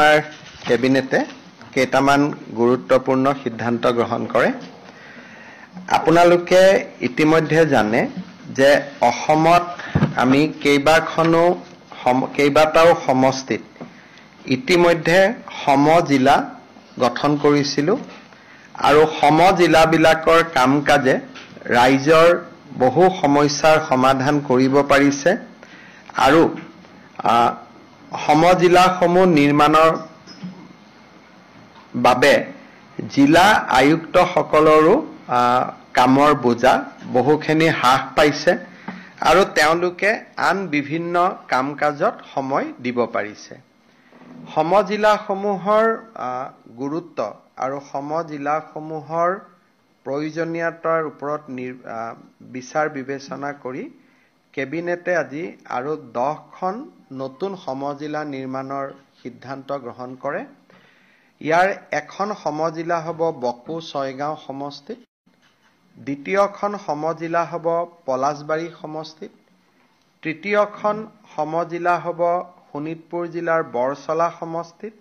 আমাৰ কেবিনেটে কেইটামান গুৰুত্বপূৰ্ণ সিদ্ধান্ত গ্ৰহণ কৰে। আপোনালোকে ইতিমধ্যে জানে যে অসমত আমি কেইবাটাও সমষ্টিত ইতিমধ্যে সমজিলা গঠন কৰিছিলোঁ আৰু সমজিলাবিলাকৰ কাম-কাজে ৰাইজৰ বহু সমস্যাৰ সমাধান কৰিব পাৰিছে আৰু সমজিলাসমূহ নিৰ্মাণৰ বাবে জিলা আয়ুক্তসকলৰো কামৰ বোজা বহুখিনি হ্ৰাস পাইছে আৰু তেওঁলোকে আন বিভিন্ন কাম-কাজত সময় দিব পাৰিছে। সমজিলাসমূহৰ গুৰুত্ব আৰু সমজিলাসমূহৰ প্ৰয়োজনীয়তাৰ ওপৰত বিচাৰ বিবেচনা কৰি কেবিনেটে আজি আৰু 10খন নতুন সমজিলা নিৰ্মাণৰ সিদ্ধান্ত গ্ৰহণ কৰে। ইয়াৰ এখন সমজিলা হ'ব বকো ছয়গাঁও সমষ্টিত, দ্বিতীয়খন সমজিলা হ'ব পলাশবাৰী সমষ্টিত, তৃতীয়খন সমজিলা হ'ব শোণিতপুৰ জিলাৰ বৰচলা সমষ্টিত,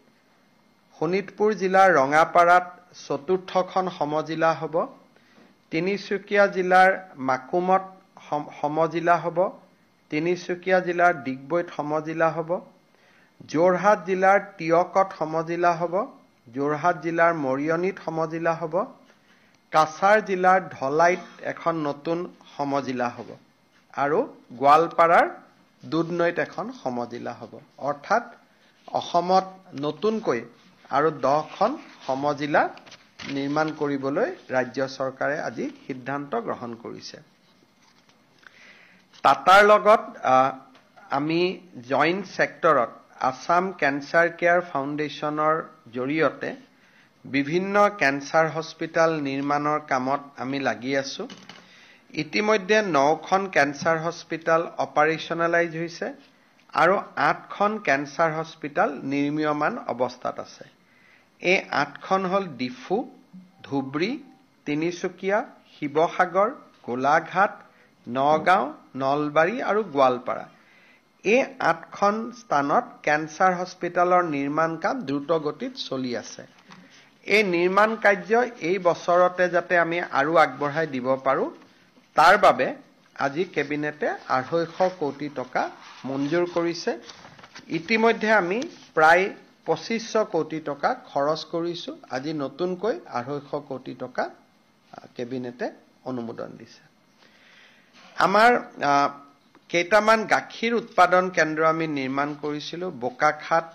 শোণিতপুৰ জিলাৰ ৰঙাপাৰাত চতুৰ্থখন সমজিলা হ'ব, তিনিচুকীয়া জিলাৰ মাকুমত সমজিলা হ'ব, তিনিচুকীয়া জিলাৰ ডিগবৈত সমজিলা হ'ব, যোৰহাট জিলাৰ টিয়কত সমজিলা হ'ব, যোৰহাট জিলাৰ মৰিয়নীত সমজিলা হ'ব, কাছাৰ জিলাৰ ধলাইত এখন নতুন সমজিলা হ'ব আৰু গোৱালপাৰাৰ দুধনৈত এখন সমজিলা হ'ব। অৰ্থাৎ অসমত নতুনকৈ আৰু 10খন সমজিলা নিৰ্মাণ কৰিবলৈ ৰাজ্য চৰকাৰে আজি সিদ্ধান্ত গ্ৰহণ কৰিছে। টাটাৰ লগত আমি জইণ্ট ছেক্টৰত আছাম কেঞ্চাৰ কেয়াৰ ফাউণ্ডেশ্যনৰ জৰিয়তে বিভিন্ন কেঞ্চাৰ হস্পিটেল নিৰ্মাণৰ কামত আমি লাগি আছোঁ। ইতিমধ্যে 9খন কেঞ্চাৰ হস্পিটেল অপাৰেশ্যনেলাইজ হৈছে আৰু 8খন কেঞ্চাৰ হস্পিটেল নিৰ্মীয়মান অৱস্থাত আছে। এই 8খন হ'ল ডিফু, ধুবুৰী, তিনিচুকীয়া, শিৱসাগৰ, গোলাঘাট, নগাঁও, নলবাৰী আৰু গোৱালপাৰা। এই 8খন স্থানত কেঞ্চাৰ হস্পিটেলৰ নিৰ্মাণ কাম দ্ৰুত গতিত চলি আছে। এই নিৰ্মাণ কাৰ্য এই বছৰতে যাতে আমি আৰু আগবঢ়াই দিব পাৰোঁ, তাৰ বাবে আজি কেবিনেটে 250 কোটি টকা মঞ্জুৰ কৰিছে। ইতিমধ্যে আমি প্ৰায় 2500 কোটি টকা খৰচ কৰিছোঁ। আজি নতুনকৈ 250 কোটি টকা কেবিনেটে অনুমোদন দিছে। আমাৰ কেইটামান গাখীৰ উৎপাদন কেন্দ্ৰ আমি নিৰ্মাণ কৰিছিলোঁ বোকাখাত,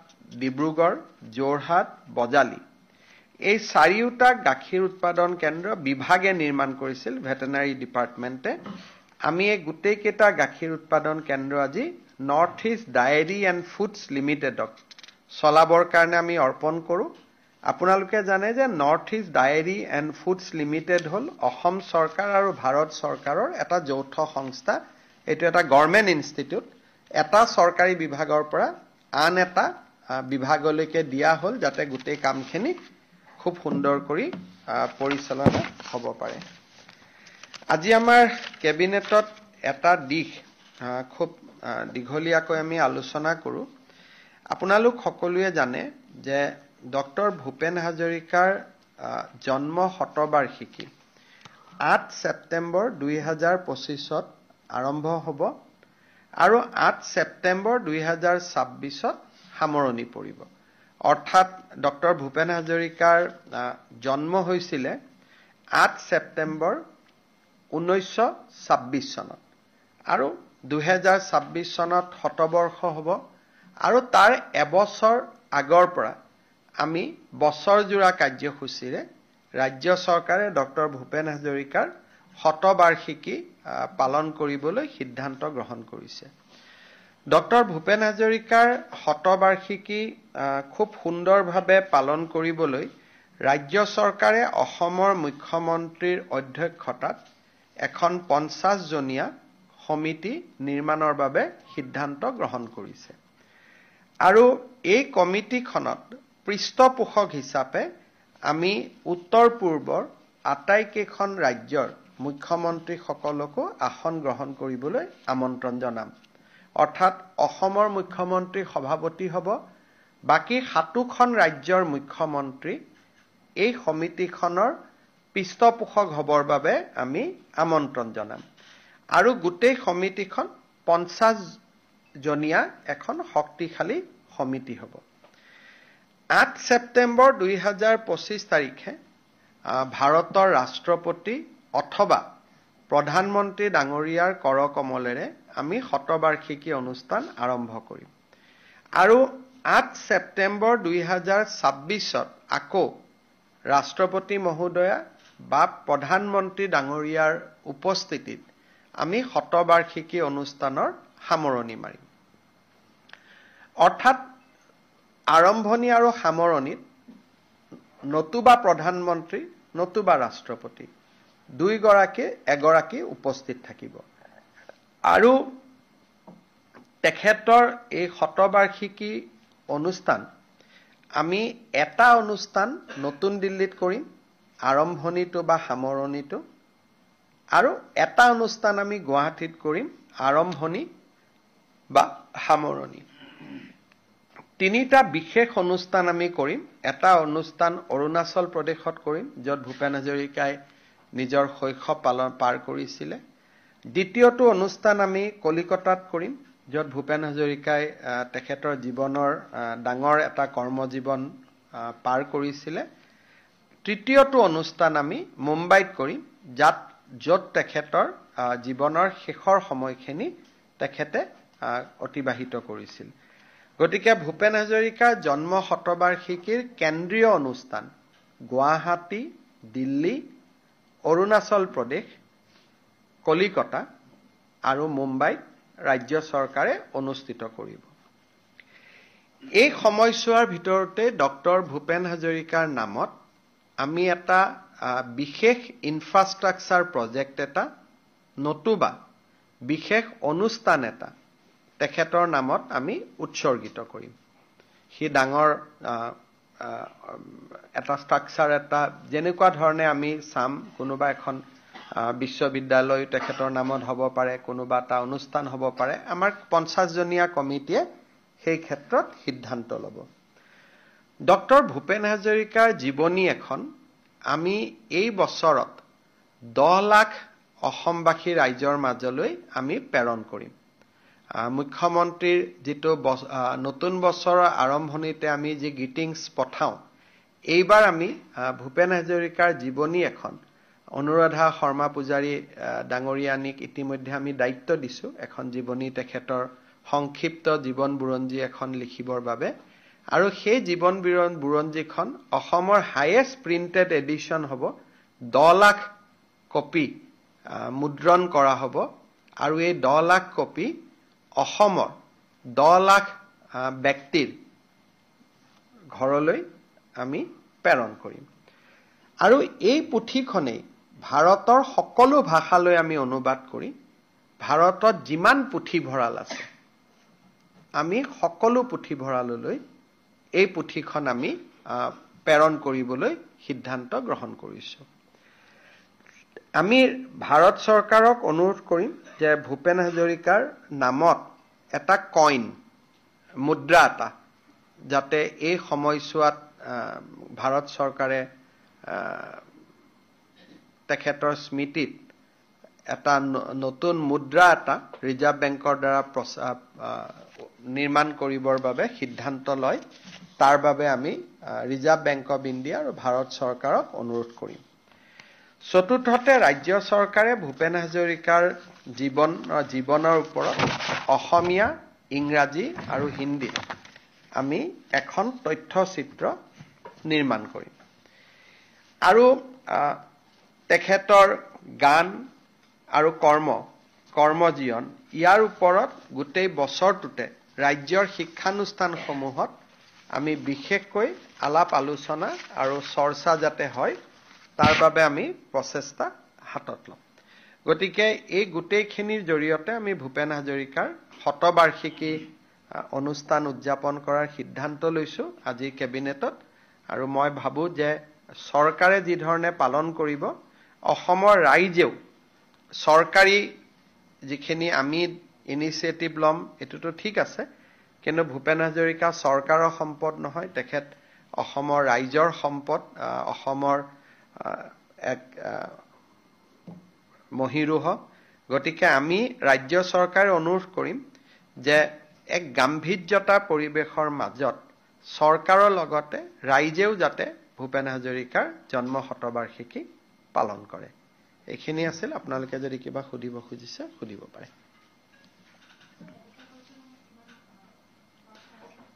ডিব্ৰুগড়, যোৰহাট, বজালী। এই 4টা গাখীৰ উৎপাদন কেন্দ্ৰ বিভাগে নিৰ্মাণ কৰিছিল ভেটেনাৰী ডিপাৰ্টমেণ্টে। আমি এই গোটেইকেইটা গাখীৰ উৎপাদন কেন্দ্ৰ আজি North East Dairy and Foods লিমিটেডক চলাবৰ কাৰণে আমি অৰ্পণ কৰোঁ। আপোনালোকে জানে যে North East Dairy and Foods Limited হ'ল অসম চৰকাৰ আৰু ভাৰত চৰকাৰৰ এটা যৌথ সংস্থা। এইটো এটা গভৰ্ণমেণ্ট ইনষ্টিটিউট। এটা চৰকাৰী বিভাগৰ পৰা আন এটা বিভাগলৈকে দিয়া হ'ল যাতে গোটেই কামখিনি খুব সুন্দৰ কৰি পৰিচালনা হ'ব পাৰে। আজি আমাৰ কেবিনেটত এটা দিশ খুব দীঘলীয়াকৈ আমি আলোচনা কৰোঁ। আপোনালোক সকলোৱে জানে যে ডক্টৰ ভূপেন হাজৰিকাৰ জন্ম শতবাৰ্ষিকী 8 ছেপ্টেম্বৰ 2025ত আৰম্ভ হ'ব আৰু 8 ছেপ্টেম্বৰ 2026ত সামৰণি পৰিব। অৰ্থাৎ ডক্টৰ ভূপেন হাজৰিকাৰ জন্ম হৈছিলে 8 ছেপ্টেম্বৰ 1926 চনত আৰু 2026 চনত শতবৰ্ষ হ'ব আৰু তাৰ এবছৰ আগৰ পৰা আমি বছৰজোৰা কাৰ্যসূচীৰে ৰাজ্য চৰকাৰে ডক্টৰ ভূপেন হাজৰিকাৰ শতবাৰ্ষিকী পালন কৰিবলৈ সিদ্ধান্ত গ্ৰহণ কৰিছে। ডক্টৰ ভূপেন হাজৰিকাৰ শতবাৰ্ষিকী খুব সুন্দৰভাৱে পালন কৰিবলৈ ৰাজ্য চৰকাৰে অসমৰ মুখ্যমন্ত্ৰীৰ অধ্যক্ষতাত এখন 50জনীয়া সমিতি নিৰ্মাণৰ বাবে সিদ্ধান্ত গ্ৰহণ কৰিছে আৰু এই কমিটিখনত পৃষ্ঠপোষক হিচাপে আমি উত্তৰ পূৰ্বৰ আটাইকেইখন ৰাজ্যৰ মুখ্যমন্ত্ৰীসকলকো আসন গ্ৰহণ কৰিবলৈ আমন্ত্ৰণ জনাম। অৰ্থাৎ অসমৰ মুখ্যমন্ত্ৰী সভাপতি হ'ব বাকী 7খন ৰাজ্যৰ মুখ্যমন্ত্ৰী এই সমিতিখনৰ পৃষ্ঠপোষক হ'বৰ বাবে আমি আমন্ত্ৰণ জনাম আৰু গোটেই সমিতিখন 50 জনীয়া এখন শক্তিশালী সমিতি হ'ব 8 ছেপ্টেম্বৰ 2025 তাৰিখে ভাৰতৰ ৰাষ্ট্ৰপতি অথবা প্ৰধানমন্ত্ৰী ডাঙৰীয়াৰ কৰকমলেৰে আমি শতবাৰ্ষিকী অনুষ্ঠান আৰম্ভ কৰিম আৰু 8 ছেপ্টেম্বৰ 2026ত আকৌ ৰাষ্ট্ৰপতি মহোদয়া বা প্ৰধানমন্ত্ৰী ডাঙৰীয়াৰ উপস্থিতিত আমি শতবাৰ্ষিকী অনুষ্ঠানৰ সামৰণি মাৰিম অৰ্থাৎ আৰম্ভণি আৰু সামৰণিত নতুবা প্ৰধানমন্ত্ৰী নতুবা ৰাষ্ট্ৰপতি এগৰাকী উপস্থিত থাকিব আৰু তেখেতৰ এই শতবাৰ্ষিকী অনুষ্ঠান আমি এটা অনুষ্ঠান নতুন দিল্লীত কৰিম আৰম্ভণিটো বা সামৰণিটো আৰু এটা অনুষ্ঠান আমি গুৱাহাটীত কৰিম আৰম্ভণি বা সামৰণি তিনিটা বিশেষ অনুষ্ঠান আমি কৰিম এটা অনুষ্ঠান অৰুণাচল প্ৰদেশত কৰিম য'ত ভূপেন হাজৰিকাই নিজৰ শৈশৱ পাৰ কৰিছিল দ্বিতীয়টো অনুষ্ঠান আমি কলিকতাত কৰিম য'ত ভূপেন হাজৰিকাই তেখেতৰ জীৱনৰ ডাঙৰ এটা কৰ্মজীৱন পাৰ কৰিছিল তৃতীয়টো অনুষ্ঠান আমি মুম্বাইত কৰিম য'ত তেখেতৰ জীৱনৰ শেষৰ সময়খিনি তেখেতে অতিবাহিত কৰিছিল গতিকে ভূপেন হাজৰিকাৰ জন্ম শতবাৰ্ষিকীৰ কেন্দ্ৰীয় অনুষ্ঠান গুৱাহাটী দিল্লী অৰুণাচল প্ৰদেশ কলিকতা আৰু মুম্বাইত ৰাজ্য চৰকাৰে অনুষ্ঠিত কৰিব এই সময়ছোৱাৰ ভিতৰতে ডক্টৰ ভূপেন হাজৰিকাৰ নামত আমি এটা বিশেষ ইনফ্ৰাষ্ট্ৰাকচাৰ প্ৰজেক্ট এটা নতুবা বিশেষ অনুষ্ঠান এটা তেখেতৰ নামত আমি উৎসৰ্গিত কৰিম হি ডাঙৰ এটা ষ্ট্ৰাকচাৰ এটা যেনেকুৱা ধৰণে আমি চাম কোনোবা এখন বিশ্ববিদ্যালয় তেখেতৰ নামত হ'ব পাৰে কোনোবা এটা অনুষ্ঠান হ'ব পাৰে আমাৰ 50 জনীয়া কমিটিয়ে সেই ক্ষেত্ৰত সিদ্ধান্ত ল'ব ডক্টৰ ভূপেন হাজৰিকাৰ জীৱনী এখন আমি এই বছৰত 10 লাখ অসমবাসী ৰাইজৰ মাজলৈ আমি প্ৰেৰণ কৰিম মুখ্যমন্ত্ৰীৰ যেটো নতুন বছৰৰ আৰম্ভণিতে আমি যে গ্ৰিটিংছ পঠাওঁ এইবাৰ আমি ভূপেন হাজৰিকাৰ জীৱনী এখন অনুৰাধা শৰ্মা পূজাৰী ডাঙৰীয়ানীক ইতিমধ্যে আমি দায়িত্ব দিছো এখন জীৱনী তেখেতৰ সংক্ষিপ্ত জীৱন বুৰঞ্জী এখন লিখিবৰ বাবে আৰু সেই জীৱন বুৰঞ্জীখন অসমৰ হাইয়েষ্ট প্ৰিন্টেড এডিশন হ'ব 10 লাখ কপি মুদ্ৰণ কৰা হ'ব আৰু এই 10 লাখ কপি অসমৰ 10 লাখ ব্যক্তিৰ ঘৰলৈ আমি প্ৰেৰণ কৰিম আৰু এই পুথিখনেই ভাৰতৰ সকলো ভাষালৈ আমি অনুবাদ কৰি ভাৰতত যিমান পুথিভঁৰাল আছে আমি সকলো পুথিভঁৰাললৈ এই পুথিখন আমি প্ৰেৰণ কৰিবলৈ সিদ্ধান্ত গ্ৰহণ কৰিছো আমি ভাৰত চৰকাৰক অনুৰোধ কৰিম যে ভূপেন হাজৰিকাৰ নামত এটা কইন মুদ্ৰা এটা যাতে এই সময়ছোৱাত ভাৰত চৰকাৰে তেখেতৰ স্মৃতিত এটা নতুন মুদ্ৰা এটা ৰিজাৰ্ভ বেংকৰ দ্বাৰা নিৰ্মাণ কৰিবৰ বাবে সিদ্ধান্ত লয় তাৰ বাবে আমি ৰিজাৰ্ভ বেংক অফ ইণ্ডিয়া আৰু ভাৰত চৰকাৰক অনুৰোধ কৰিম চতুৰ্থতে ৰাজ্য চৰকাৰে ভূপেন হাজৰিকাৰ জীৱনৰ ওপৰত অসমীয়া ইংৰাজী আৰু হিন্দীত আমি এখন তথ্যচিত্ৰ নিৰ্মাণ কৰিম আৰু তেখেতৰ গান আৰু কৰ্মজীৱন ইয়াৰ ওপৰত গোটেই বছৰটোতে ৰাজ্যৰ শিক্ষানুষ্ঠানসমূহত আমি বিশেষকৈ আলাপ আলোচনা আৰু চৰ্চা যাতে হয় তাৰ বাবে আমি প্ৰচেষ্টা হাতত ল'ম গতিকে এই গোটেইখিনিৰ জৰিয়তে আমি ভূপেন হাজৰিকাৰ শতবাৰ্ষিকী অনুষ্ঠান উদযাপন কৰাৰ সিদ্ধান্ত লৈছো আজি কেবিনেটত আৰু মই ভাবো যে চৰকাৰে যি ধৰণে পালন কৰিব অসমৰ ৰাইজেও চৰকাৰী যিখিনি আমি ইনিচিয়েটিভ লম এটোটো ঠিক আছে কিন্তু ভূপেন হাজৰিকা চৰকাৰৰ সম্পদ নহয়, তেখেত অসমৰ ৰাইজৰ সম্পদ, অসমৰ এক মহিৰুহ। গতিকে আমি ৰাজ্য চৰকাৰে অনুৰোধ কৰিম যে এক গাম্ভীৰ্যতা পৰিৱেশৰ মাজত চৰকাৰৰ লগতে ৰাইজেও যাতে ভূপেন হাজৰিকাৰ জন্ম শতবাৰ্ষিকী পালন কৰে। এইখিনি আছিল। আপোনালোকে যদি কিবা সুধিব খুজিছে সুধিব পাৰে।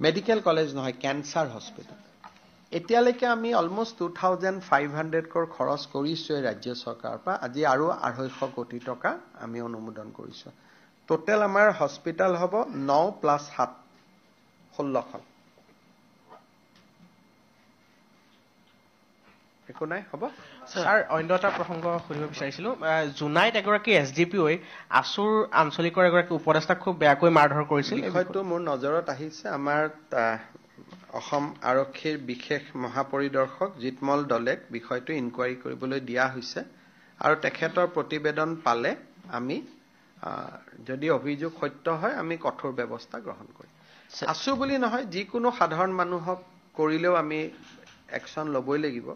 মেডিকেল কলেজ নহয়, কেঞ্চাৰ হস্পিটেল। এতিয়ালৈকে আমি অলমোষ্ট 2,500 crore খৰচ কৰিছোঁ ৰাজ্য চৰকাৰৰ পৰা। আজি আৰু 250 কোটি টকা আমি অনুমোদন কৰিছোঁ। টোটেল আমাৰ হস্পিটেল হ'ব 9 + 7, 16খন। একো নাই, হ'ব। স্যাৰ, অন্য এটা প্ৰসংগ সুধিব বিচাৰিছিলোঁ। জুনাইত এগৰাকী SDPOই আছুৰ আঞ্চলিকৰ এগৰাকী উপদেষ্টাক খুব বেয়াকৈ মাৰধৰ কৰিছিল। বিষয়টো মোৰ নজৰত আহিছে। আমাৰ অসম আৰক্ষীৰ বিশেষ মহাপৰিদৰ্শক জিতমল দলেক বিষয়টো ইনকুৱাৰী কৰিবলৈ দিয়া হৈছে আৰু তেখেতৰ প্ৰতিবেদন পালে আমি যদি অভিযোগ সত্য হয় আমি কঠোৰ ব্যৱস্থা গ্ৰহণ কৰিম। আছু বুলি নহয়, যিকোনো সাধাৰণ মানুহক কৰিলেও আমি একশ্যন ল'বই লাগিব।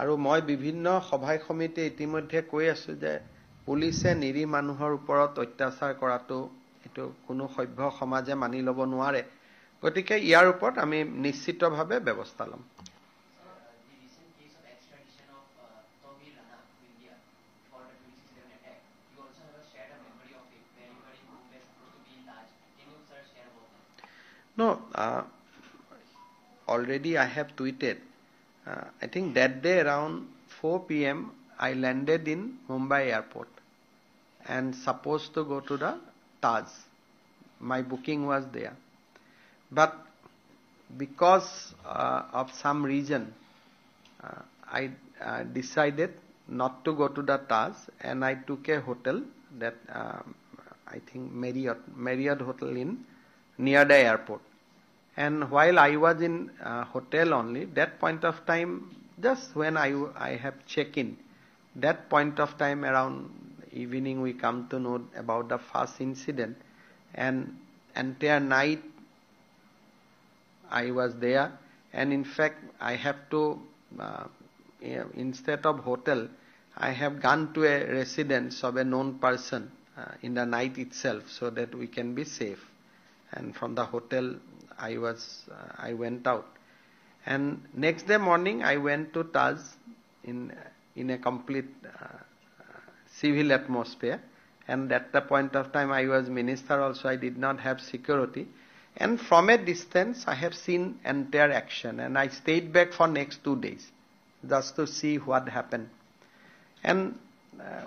আৰু মই বিভিন্ন সভাই সমিতি ইতিমধ্যে কৈ আছো যে পুলিচে নিৰীহ মানুহৰ ওপৰত অত্যাচাৰ কৰাটো এইটো কোনো সভ্য সমাজে মানি ল'ব নোৱাৰে। গতিকে ইয়াৰ ওপৰত আমি নিশ্চিতভাৱে ব্যৱস্থা ল'ম। No, already I have tweeted. I think that day around 4 p.m. I landed in Mumbai airport and supposed to go to the Taj. My booking was there. But because of some reason, I decided not to go to the Taj and I took a hotel that I think Marriott Hotel in near the airport. And while I was in hotel only, that point of time, just when I have check-in, that point of time around evening we come to know about the first incident, and entire night I was there, and in fact I have to instead of hotel I have gone to a residence of a known person in the night itself so that we can be safe. And from the hotel I went out, and next day morning I went to Taj in a complete civil atmosphere, and at the point of time I was minister also, I did not have security, and from a distance I have seen entire action, and I stayed back for next 2 days just to see what happened, and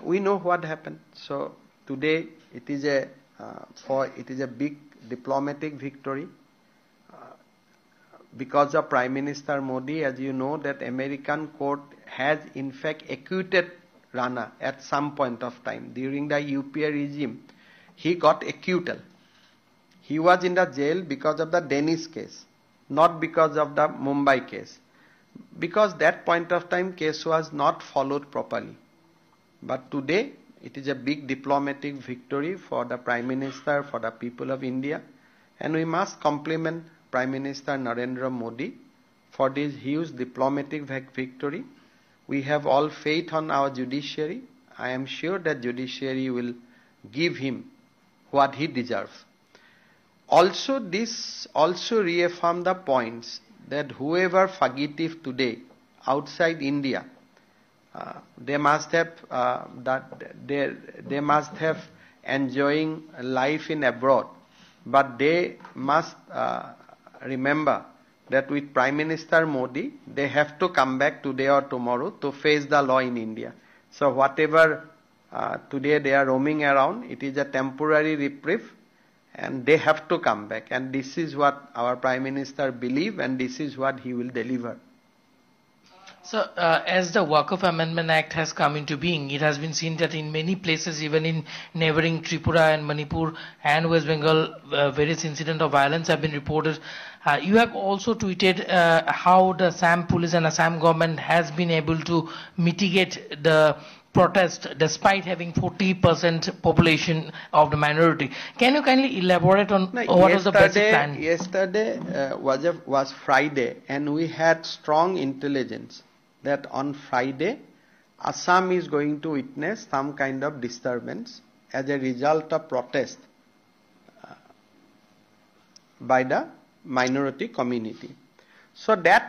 we know what happened. So today it is a big diplomatic victory because of Prime Minister Modi. As you know, that American court has in fact acquitted Rana at some point of time. During the UPA regime, he got acquittal. He was in the jail because of the Dennis case, not because of the Mumbai case. Because that point of time case was not followed properly. But today, it is a big diplomatic victory for the Prime Minister, for the people of India, and we must compliment Prime Minister Narendra Modi for this huge diplomatic victory. We have all faith on our judiciary. I am sure that judiciary will give him what he deserves. Also, this also reaffirm the points that whoever fugitive today outside India, they must have enjoying life in abroad, but they must remember that with Prime Minister Modi, they have to come back today or tomorrow to face the law in India. So whatever today they are roaming around, it is a temporary reprieve, and they have to come back. And this is what our Prime Minister believes, and this is what he will deliver. So, as the Waqf Amendment Act has come into being, it has been seen that in many places, even in neighboring Tripura and Manipur and West Bengal, various incidents of violence have been reported. You have also tweeted how the Assam police and Assam government has been able to mitigate the protest despite having 40% population of the minority. Can you kindly elaborate on what was the basic plan? Yesterday was Friday, and we had strong intelligence that on Friday, Assam is going to witness some kind of disturbance as a result of protest by the minority community. So that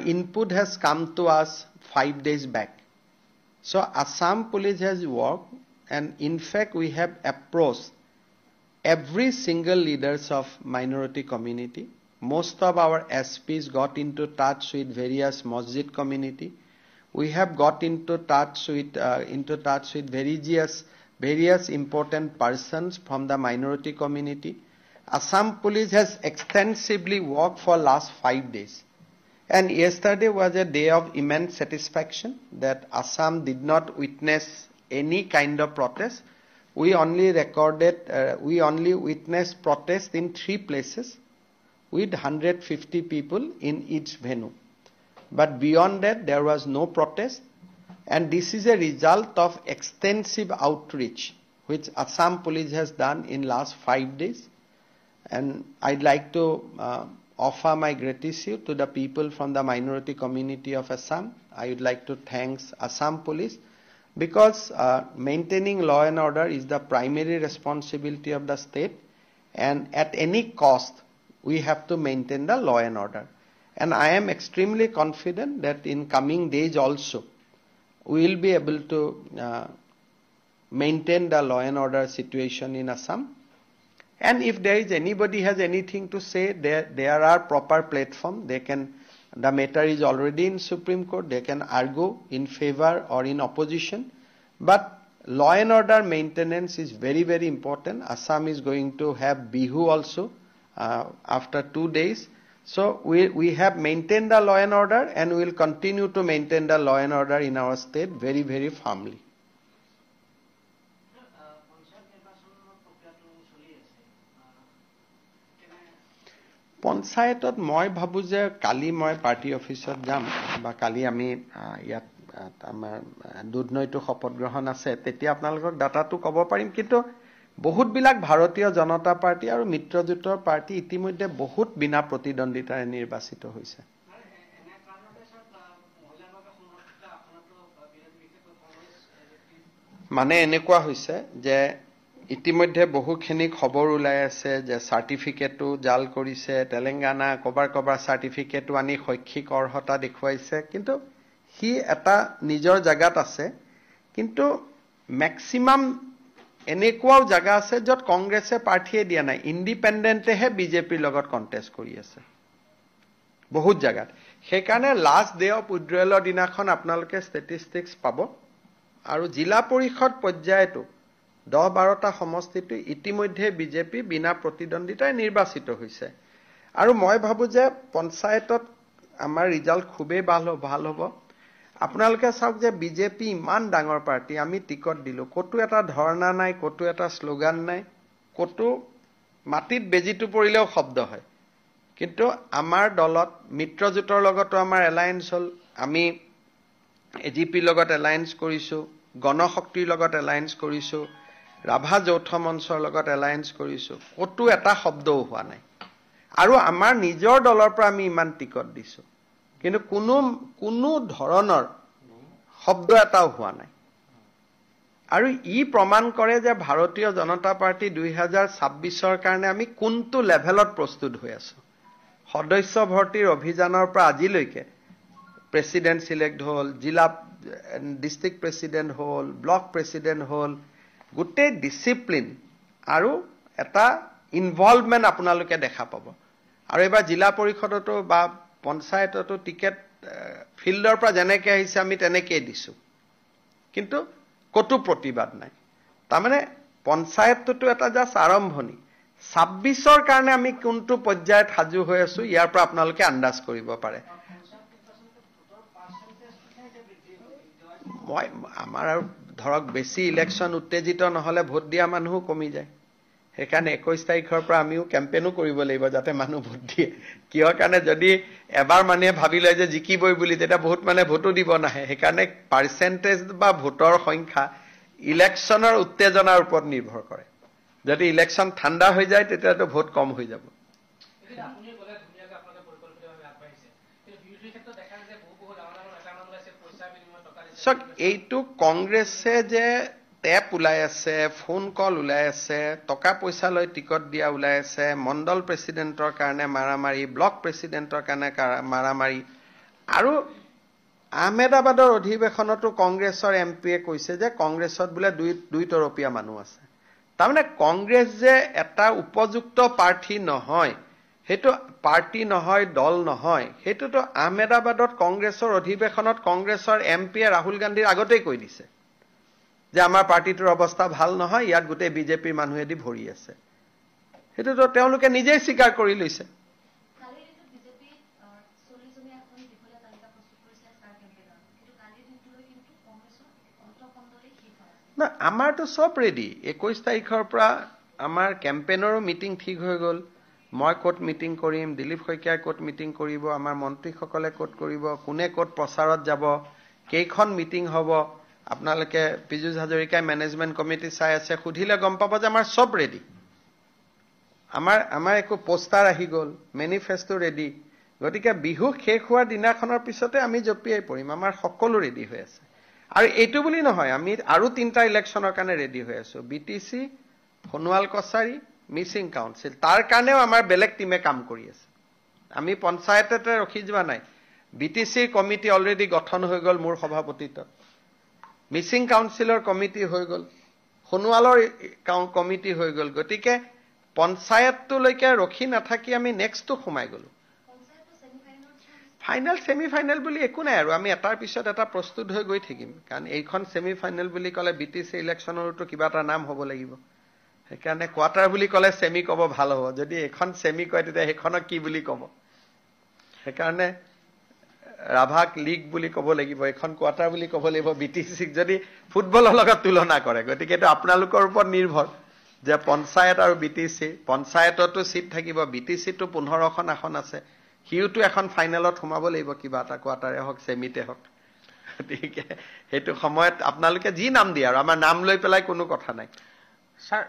input has come to us 5 days back. So Assam police has worked, and in fact we have approached every single leaders of minority community. Most of our SPs got into touch with various masjid community. We have got into touch with various important persons from the minority community. Assam police has extensively worked for last 5 days. And yesterday was a day of immense satisfaction that Assam did not witness any kind of protest. We only witnessed protest in 3 places with 150 people in each venue. But beyond that, there was no protest. And this is a result of extensive outreach which Assam police has done in last 5 days. And I'd like to offer my gratitude to the people from the minority community of Assam. I would like to thank Assam police because maintaining law and order is the primary responsibility of the state, and at any cost we have to maintain the law and order. And I am extremely confident that in coming days also we will be able to maintain the law and order situation in Assam. And if there is anybody has anything to say, there are proper platform. The matter is already in Supreme Court. They can argue in favor or in opposition. But law and order maintenance is very, very important. Assam is going to have Bihu also after 2 days. So we have maintained the law and order, and we will continue to maintain the law and order in our state very, very firmly. পঞ্চায়তত মই ভাবো যে কালি মই party অফিচত যাম বা কালি আমি ইয়াত আমাৰ দুধনৈটো শপত গ্ৰহণ আছে, তেতিয়া আপোনালোকক ডাটাটো ক'ব পাৰিম। কিন্তু বহুতবিলাক ভাৰতীয় জনতা পাৰ্টি আৰু মিত্ৰজোঁটৰ পাৰ্টি ইতিমধ্যে বহুত বিনা প্ৰতিদ্বন্দ্বিতাৰে নিৰ্বাচিত হৈছে। মানে এনেকুৱা হৈছে যে ইতিমধ্যে বহুখিনি খবৰ ওলাই আছে যে সাৰ্টিফিকেটো জাল কৰিছে, তেলেংগানা কবাৰ সাৰ্টিফিকেটো আনি শৈক্ষিক অৰ্হতা দেখুৱাইছে, কিন্তু হি এটা নিজৰ জায়গাত আছে। কিন্তু ম্যাক্সিমাম এনেকুৱাও জায়গা আছে য'ত কংগ্ৰেছে প্ৰাৰ্থীয়ে দিয়া নাই, ইণ্ডিপেণ্ডেণ্টেহে বিজেপিৰ লগত কণ্টেষ্ট কৰি আছে বহুত জায়গাত। সেইকাৰণে লাষ্ট ডে অফ উইথড্ৰয়েলৰ দিনাখন আপোনালোকে ষ্টেটিষ্টিক্স পাব। আৰু জিলা পৰিষদ পৰ্যায়তো 10-12টা সমষ্টিটো ইতিমধ্যে বিজেপি বিনা প্ৰতিদ্বন্দ্বিতাৰে নিৰ্বাচিত হৈছে। আৰু মই ভাবো যে পঞ্চায়তত আমাৰ ৰিজাল্ট খুবেই ভাল হ'ব। আপোনালোকে চাওক যে বিজেপি ইমান ডাঙৰ পাৰ্টি, আমি টিকট দিলো, কতো এটা ধৰ্ণা নাই, কতো এটা শ্লোগান নাই, কতো মাটিত বেজিটো পৰিলেও শব্দ হয়। কিন্তু আমাৰ দলত মিত্ৰজোঁটৰ লগতো আমাৰ এলায়েন্স হ'ল, আমি এজিপিৰ লগত এলায়েন্স কৰিছো, গণশক্তিৰ লগত এলায়েন্স কৰিছো, ৰাভা যৌথ মঞ্চৰ লগত এলায়েন্স কৰিছো, কতো এটা শব্দও হোৱা নাই। আৰু আমাৰ নিজৰ দলৰ পৰা আমি ইমান টিকট দিছো, কিন্তু কোনো ধৰণৰ শব্দ এটাও হোৱা নাই। আৰু ই প্ৰমাণ কৰে যে ভাৰতীয় জনতা পাৰ্টি 2026ৰ কাৰণে আমি কোনটো লেভেলত প্ৰস্তুত হৈ আছো। সদস্য ভৰ্তিৰ অভিযানৰ পৰা আজিলৈকে প্ৰেসিডেন্ট সিলেক্ট হ'ল, জিলা ডিস্ট্ৰিক্ট প্ৰেসিডেন্ট হ'ল, ব্লক প্ৰেসিডেন্ট হ'ল, গোটেই ডিসিপ্লিন আৰু এটা ইনভলভমেন্ট আপোনালোকে দেখা পাব। আৰু এবাৰ জিলা পৰিষদতো বা পঞ্চায়ততো টিকেট ফিল্ডৰ পৰা যেনেকৈ আহিছে আমি তেনেকৈ দিছো, কিন্তু কতো প্ৰতিবাদ নাই। তাৰমানে পঞ্চায়তটো এটা জাস্ট আৰম্ভণি। 26ৰ কাৰণে আমি কোনটো পৰ্যায়ত সাজু হৈ আছো ইয়াৰ পৰা আপোনালোকে আন্দাজ কৰিব পাৰে। আমাৰ ধৰক বেছি ইলেকশ্যন উত্তেজিত নহলে ভোট দিয়া মানুহো কমি যায়। সেইকাৰণে 21 তাৰিখৰ পৰা আমিও কেম্পেইনো কৰিব লাগিব যাতে মানুহ ভোট দিয়ে কিয় কাৰণে যদি এবাৰ মানুহে ভাবি লয় যে জিকিবই বুলি তেতিয়া বহুত মানে ভোটো দিব নাহে সেইকাৰণে পাৰ্চেন্টেজ বা ভোটৰ সংখ্যা ইলেকশ্যনৰ উত্তেজনাৰ ওপৰত নিৰ্ভৰ কৰে যদি ইলেকশ্যন ঠাণ্ডা হৈ যায় তেতিয়াতো ভোট কম হৈ যাব সক এইটো কংগ্ৰেছে যে টেপ ওলাই আছে ফোন কল ওলাই আছে টকা পইচা লৈ টিকট দিয়া ওলাই আছে মণ্ডল প্ৰেসিডেন্টৰ কাৰণে মাৰামাৰি ব্লক প্ৰেসিডেন্টৰ কাৰণে মাৰামাৰি আৰু আহমেদাবাদৰ অধিৱেশনতো কংগ্ৰেছৰ এমপিয়ে কৈছে যে কংগ্ৰেছত বোলে দুই তৰপীয়া মানুহ আছে তাৰমানে কংগ্ৰেছ যে এটা উপযুক্ত প্ৰাৰ্থী নহয় হেতু পাৰ্টি নহয় দল নহয় হেতুটো আহমেদাবাদত কংগ্ৰেছৰ অধিৱেশনত কংগ্ৰেছৰ এমপিয়ে ৰাহুল গান্ধীৰ আগতেই কৈ দিছে যে আমাৰ পাৰ্টিটোৰ অৱস্থা ভাল নহয় ইয়াত গোটেই বিজেপিৰ মানুহেদি ভৰি আছে হেতুটো তেওঁলোকে নিজেই স্বীকাৰ কৰি লৈছে না আমাৰতো সব ৰেডি 21 তাৰিখৰ পৰা আমাৰ কেম্পেইনৰো মিটিং ঠিক হৈ গ'ল মই কোট মিটিং কৰিম দিলীপ শইকীয়াই কোট মিটিং কৰিব আমাৰ মন্ত্ৰীসকলে কোট কৰিব কোনে কোট প্ৰচাৰত যাব কেইখন মিটিং হ'ব আপোনালোকে পিজুজ হাজৰিকা মেনেজমেন্ট কমিটি চাই আছে খুধিলে গম পাব যে আমাৰ সব ৰেডি আমাৰ একো পোষ্টাৰ আহি গ'ল মেনিফেষ্টো ৰেডি গতিকে বিহু শেষ হোৱাৰ দিনাখনৰ পিছতে আমি জপিয়াই পৰিম আমাৰ সকলো ৰেডি হৈ আছে আৰু এইটো বুলি নহয় আমি আৰু তিনটা ইলেকশ্যনৰ কাৰণে ৰেডি হৈ আছো বিটিসি ফনুৱাল কছাৰী মিসিং কাউন্সিল তাৰ কাৰণেও আমাৰ বেলেগ টিমে কাম কৰি আছে আমি পঞ্চায়ততে ৰখি যোৱা নাই বিটিসিৰ কমিটি অলৰেডি গঠন হৈ গ'ল মোৰ সভাপতিত্বত মিসিং কাউন্সিলৰ কমিটি হৈ গ'ল ফনুৱালৰ কমিটি হৈ গ'ল গতিকে পঞ্চায়তলৈকে ৰখি নাথাকি আমি নেক্সটটো সোমাই গ'লো ফাইনাল সেমি ফাইনাল বুলি একো নাই আৰু আমি এটাৰ পিছত এটা প্ৰস্তুত হৈ গৈ থাকিম কাৰণ এইখন সেমি ফাইনাল বুলি ক'লে বিটিসি ইলেকশ্যনৰটো কিবা এটা নাম হ'ব লাগিব সেইকাৰণে কোৱাৰ্টাৰ বুলি ক'লে সেমি ক'ব ভাল হ'ব যদি এখন সেমি কয় তেতিয়া সেইখনক কি বুলি ক'ব সেইকাৰণে ৰাভাক লীগ বুলি ক'ব লাগিব এখন কোৱাৰ্টাৰ বুলি ক'ব লাগিব বিটিসিক যদি ফুটবলৰ লগত তুলনা কৰে গতিকে এটা আপোনালোকৰ ওপৰত নিৰ্ভৰ যে পঞ্চায়ত আৰু বিটিসি পঞ্চায়ততো সিট থাকিব বিটিসিটো 15খন আসন আছে হিউটো এখন ফাইনালত সোমাব লাগিব কিবা এটা কোৱাৰ্টাৰে হওক সেমিতে হওক গতিকে হেতু সময়ত আপোনালোকে যি নাম দিয়ে আৰু আমাৰ নাম লৈ পেলাই কোনো কথা নাই স্যাৰ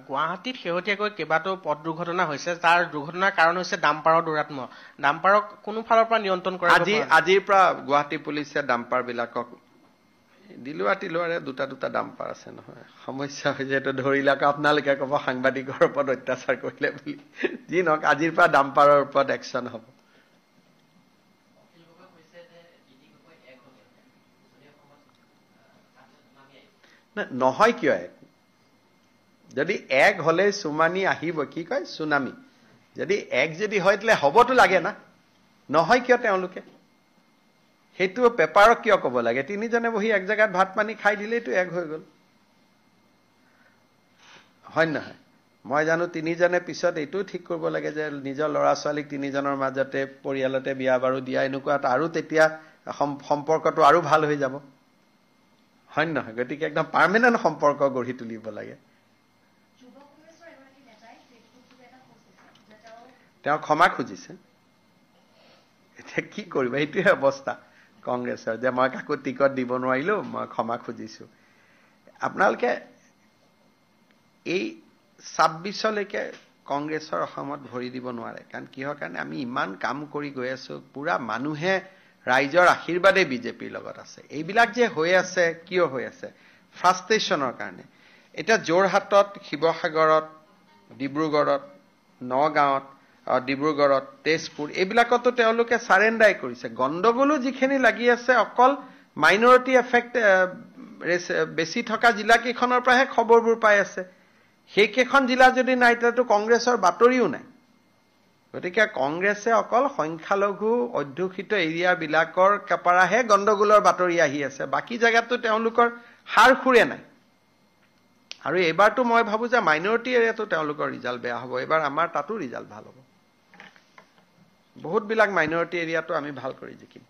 গুৱাহাটীত শেহতীয়াকৈ কেইবাটাও পথ দুৰ্ঘটনা হৈছে তাৰ দুৰ্ঘটনাৰ কাৰণ হৈছে ডাম্পাৰৰ দুৰাত্ম ডাম্পাৰক কোনো ফালৰ পৰা নিয়ন্ত্ৰণ কৰা আজিৰ পৰা গুৱাহাটী পুলিচে ডাম্পাৰ বিলাকক দিলুৱাৰে দুটা ডাম্পাৰ আছে নহয় সমস্যা হৈ যেটো ধৰিলাক আপোনালোকে ক'ব সাংবাদিকৰ ওপৰত অত্যাচাৰ কৰিলে বুলি যি নহওক আজিৰ পৰা ডাম্পাৰৰ ওপৰত একচন হ'ব নহয় কিয় যদি এক হলে সুমানি আহিব কি কয় সুনামি যদি এক যদি হয় তাহলে হবতো লাগে না নহয় কিয় তেওঁলোকে হেতু পেপাৰক কিয় ক'ব লাগে তিনিজনে বহি এক জায়গাত ভাত পানী খাই দিলেইটো এক হৈ গ'ল হয় না মই জানো তিনিজনে পিছত এইটো ঠিক কৰিব লাগে যে নিজৰ ল'ৰা ছোৱালীক তিনিজনৰ মাজতে পৰিয়ালতে বিয়া বাৰু দিয়া এনেকুৱা আৰু তেতিয়া সম্পৰ্কটো আৰু ভাল হৈ যাব হয় না গতিকে একদম পাৰ্মানেন্ট সম্পৰ্ক গঢ়ি তুলিব লাগে তেওঁ ক্ষমা খুজিছে এটা কি কৰিব এইটোহে অৱস্থা কংগ্ৰেছৰ যে মই কাকো টিকট দিব নোৱাৰিলো মই ক্ষমা খুজিছো আপোনালোকে এই 26 লৈকে কংগ্ৰেছৰ অসমত ভৰি দিব নোৱাৰে কাৰণ কিহৰ কাৰণে আমি ইমান কাম কৰি গৈ আছো পুৰা মানুহে ৰাইজৰ আশীৰ্বাদে বিজেপিৰ লগত আছে এইবিলাক যে হৈ আছে কিয় হৈ আছে ফ্ৰাষ্ট্ৰেচনৰ কাৰণে এটা জোৰহাটত শিৱসাগৰত ডিব্ৰুগড়ত নগাঁৱত ডিব্ৰুগড়ত তেজপুৰ এইবিলাকতো তেওঁলোকে সাৰেন্ডাৰ কৰিছে গণ্ডগোলো যিখিনি লাগি আছে অকল মাইনৰিটি এফেক্ট বেছি থকা জিলা কেইখনৰ পৰাহে খবৰবোৰ পাই আছে সেইকেইখন জিলা যদি নাই তাতো কংগ্ৰেছৰ বাতৰিও নাই গতিকে কংগ্ৰেছে অকল সংখ্যালঘু অধ্যুষিত এৰিয়া বিলাকৰ কাপাৰাহে গণ্ডগোলৰ বাতৰি আহি আছে বাকি জায়গাতো তেওঁলোকৰ হাৰ খুৰে নাই আৰু এবাৰটো মই ভাবো যে মাইনৰিটি এৰিয়াটো তেওঁলোকৰ ৰিজাল্ট বেয়া হ'ব এবাৰ আমাৰ তাতো ৰিজাল্ট ভাল হ'ব বহুত বিলাক মাইনৰিটি এৰিয়াটো আমি ভাল কৰি জিকিম